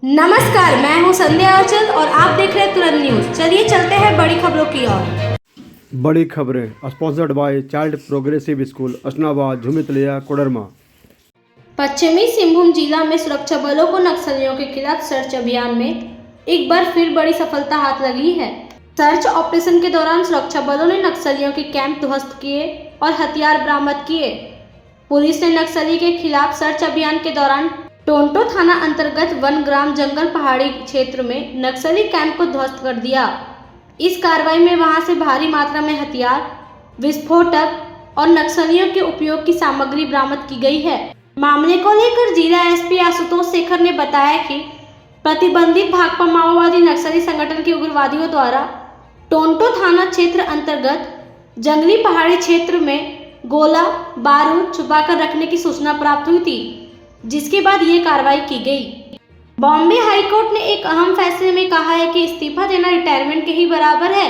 नमस्कार, मैं हूं संध्या आंचल और आप देख रहे हैं तुरंत न्यूज। चलिए चलते हैं बड़ी खबरों की ओर। बड़ी खबरें sponsored by child progressive school Asnabad Jhumritelaiya Koderma. पश्चिमी सिंहभूम जिला में सुरक्षा बलों को नक्सलियों के खिलाफ सर्च अभियान में एक बार फिर बड़ी सफलता हाथ लगी है। सर्च ऑपरेशन के दौरान सुरक्षा बलों ने नक्सलियों के कैंप ध्वस्त किए और हथियार बरामद किए। पुलिस ने नक्सली के खिलाफ सर्च अभियान के दौरान टोंटो थाना अंतर्गत वन ग्राम जंगल पहाड़ी क्षेत्र में नक्सली कैंप को ध्वस्त कर दिया। इस कार्रवाई में वहां से भारी मात्रा में हथियार, विस्फोटक और नक्सलियों के उपयोग की सामग्री बरामद की गई है। मामले को लेकर जिला एसपी आशुतोष शेखर ने बताया कि प्रतिबंधित भाकपा माओवादी नक्सली संगठन के उग्रवादियों द्वारा टोंटो थाना क्षेत्र अंतर्गत जंगली पहाड़ी क्षेत्र में गोला बारूद छुपाकर रखने की सूचना प्राप्त हुई थी, जिसके बाद ये कार्रवाई की गई। बॉम्बे हाईकोर्ट ने एक अहम फैसले में कहा है कि इस्तीफा देना रिटायरमेंट के ही बराबर है,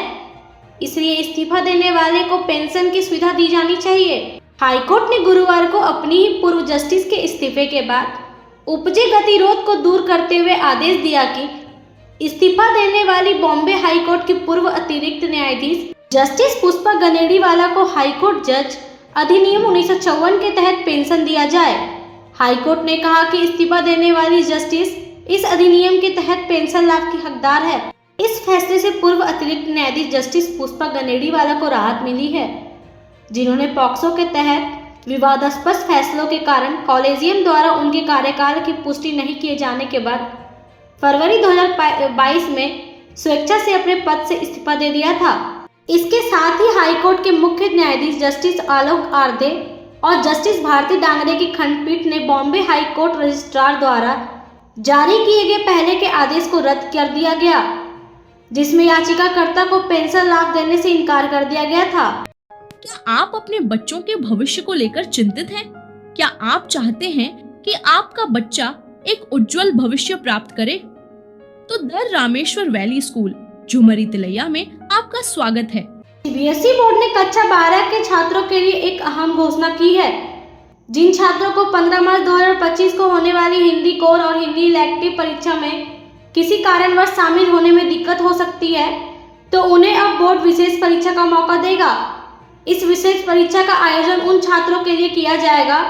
इसलिए इस्तीफा देने वाले को पेंशन की सुविधा दी जानी चाहिए। हाईकोर्ट ने गुरुवार को अपनी ही पूर्व जस्टिस के इस्तीफे के बाद उपजे गतिरोध को दूर करते हुए आदेश दिया कि इस्तीफा देने वाली बॉम्बे हाईकोर्ट की पूर्व अतिरिक्त न्यायाधीश जस्टिस पुष्पा गनेड़ीवाला को हाईकोर्ट जज अधिनियम 1954 के तहत पेंशन दिया जाए। हाईकोर्ट ने कहा कि इस्तीफा देने वाली जस्टिस इस अधिनियम के तहत पेंशन लाभ की हकदार है। इस फैसले से पूर्व अतिरिक्त न्यायाधीश जस्टिस पुष्पा गनेड़ीवाला को राहत मिली है, जिन्होंने पॉक्सो के तहत विवादास्पद फैसलों के कारण कॉलेजियम द्वारा उनके कार्यकाल की पुष्टि नहीं किए जाने के बाद फरवरी 2022 में स्वेच्छा से अपने पद से इस्तीफा दे दिया था। इसके साथ ही हाईकोर्ट के मुख्य न्यायाधीश जस्टिस आलोक आर्दे और जस्टिस भारती डांगरे की खंडपीठ ने बॉम्बे हाई कोर्ट रजिस्ट्रार द्वारा जारी किए गए पहले के आदेश को रद्द कर दिया गया, जिसमें याचिकाकर्ता को पेंशन लाभ देने से इनकार कर दिया गया था। क्या आप अपने बच्चों के भविष्य को लेकर चिंतित हैं? क्या आप चाहते हैं कि आपका बच्चा एक उज्जवल भविष्य प्राप्त करे? तो the Rameshwar valley school Jhumri Tilaiya में आपका स्वागत है। सीबीएसई बोर्ड ने कक्षा 12 के छात्रों के लिए एक अहम घोषणा की है। जिन छात्रों को 15 मार्च 2025 को होने वाली हिंदी कोर और हिंदी इलेक्टिव परीक्षा में किसी कारणवश शामिल होने में दिक्कत हो सकती है, तो उन्हें अब बोर्ड विशेष परीक्षा का मौका देगा। इस विशेष परीक्षा का आयोजन उन छात्रों के लिए किया जाएगा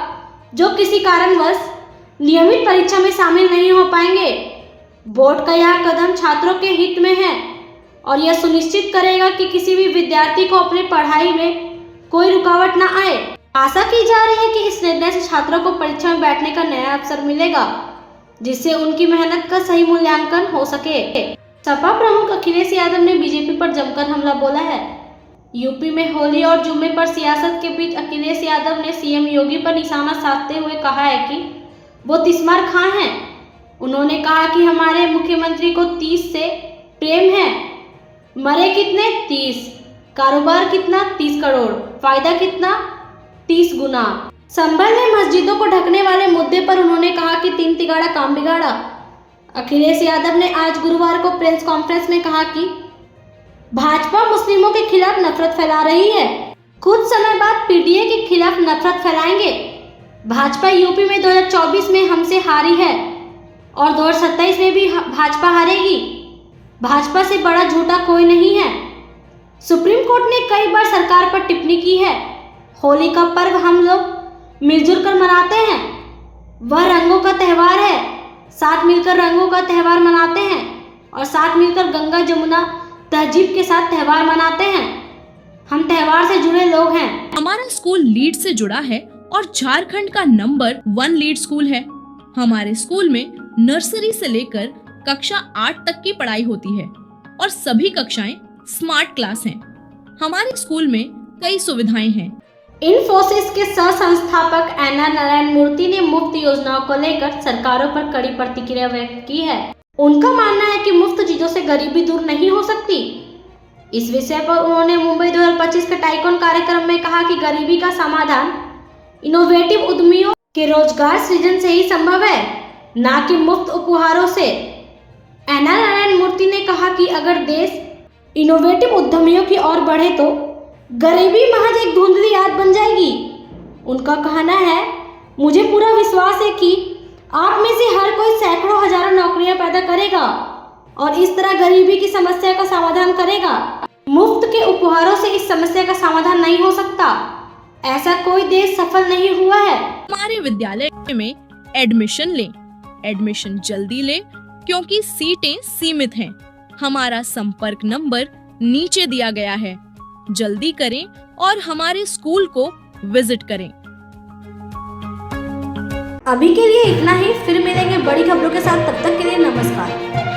जो किसी कारणवश नियमित परीक्षा में शामिल नहीं हो पाएंगे। बोर्ड का यह कदम छात्रों के हित में है और यह सुनिश्चित करेगा कि किसी भी विद्यार्थी को अपनी पढ़ाई में कोई रुकावट न आए। आशा की जा रही है कि इस निर्णय से छात्रों को परीक्षा में बैठने का नया अवसर मिलेगा, जिससे उनकी मेहनत का सही मूल्यांकन हो सके। सपा प्रमुख अखिलेश यादव ने बीजेपी पर जमकर हमला बोला है। यूपी में होली और जुम्मे पर सियासत के बीच अखिलेश यादव ने सीएम योगी पर निशाना साधते हुए कहा है कि वो तिस्मार खां हैं। उन्होंने कहा कि हमारे मुख्यमंत्री को 30 से प्रेम है। मरे कितने? 30। कारोबार कितना? 30 करोड़। फायदा कितना? 30 गुना। संभल ने मस्जिदों को ढकने वाले मुद्दे पर उन्होंने कहा कि 3 तिगाड़ा काम बिगाड़ा। अखिलेश यादव ने आज गुरुवार को प्रेस कॉन्फ्रेंस में कहा कि भाजपा मुस्लिमों के खिलाफ नफरत फैला रही है। कुछ समय बाद पीडीए के खिलाफ नफरत फैलाएंगे। भाजपा यूपी में 2024 में हमसे हारी है और 2027 में भी भाजपा हारेगी। भाजपा से बड़ा झूठा कोई नहीं है। सुप्रीम कोर्ट ने कई बार सरकार पर टिप्पणी की है। होली का पर्व हम लोग मिलजुल कर मनाते हैं। वह रंगों का त्यौहार है। साथ मिलकर रंगों का त्यौहार मनाते हैं और साथ मिलकर गंगा जमुना तहजीब के साथ त्यौहार मनाते हैं। हम त्यौहार से जुड़े लोग हैं। हमारा स्कूल लीड से जुड़ा है और झारखंड का नंबर 1 लीड स्कूल है। हमारे स्कूल में नर्सरी से लेकर कक्षा 8 तक की पढ़ाई होती है और सभी कक्षाएं स्मार्ट क्लास हैं। हमारे स्कूल में कई सुविधाएं हैं। इन्फोसिस के सह संस्थापक एनआर नारायण मूर्ति ने मुफ्त योजनाओं को लेकर सरकारों पर कड़ी प्रतिक्रिया व्यक्त की है। उनका मानना है कि मुफ्त चीजों से गरीबी दूर नहीं हो सकती। इस विषय पर उन्होंने मुंबई 2025 के टाइकॉन कार्यक्रम में कहा कि गरीबी का समाधान इनोवेटिव उद्यमियों के रोजगार सृजन से ही संभव है, न कि मुफ्त उपहारों से। एनआर नारायण मूर्ति ने कहा कि अगर देश इनोवेटिव उद्यमियों की ओर बढ़े तो गरीबी महज एक धुंधली याद बन जाएगी। उनका कहना है, मुझे पूरा विश्वास है कि आप में से हर कोई सैकड़ों हजारों नौकरियां पैदा करेगा और इस तरह गरीबी की समस्या का समाधान करेगा। मुफ्त के उपहारों से इस समस्या का समाधान नहीं हो सकता। ऐसा कोई देश सफल नहीं हुआ है। हमारे विद्यालय में एडमिशन लें। एडमिशन जल्दी लें क्योंकि सीटें सीमित हैं। हमारा संपर्क नंबर नीचे दिया गया है। जल्दी करें और हमारे स्कूल को विजिट करें। अभी के लिए इतना ही, फिर मिलेंगे बड़ी खबरों के साथ। तब तक के लिए नमस्कार।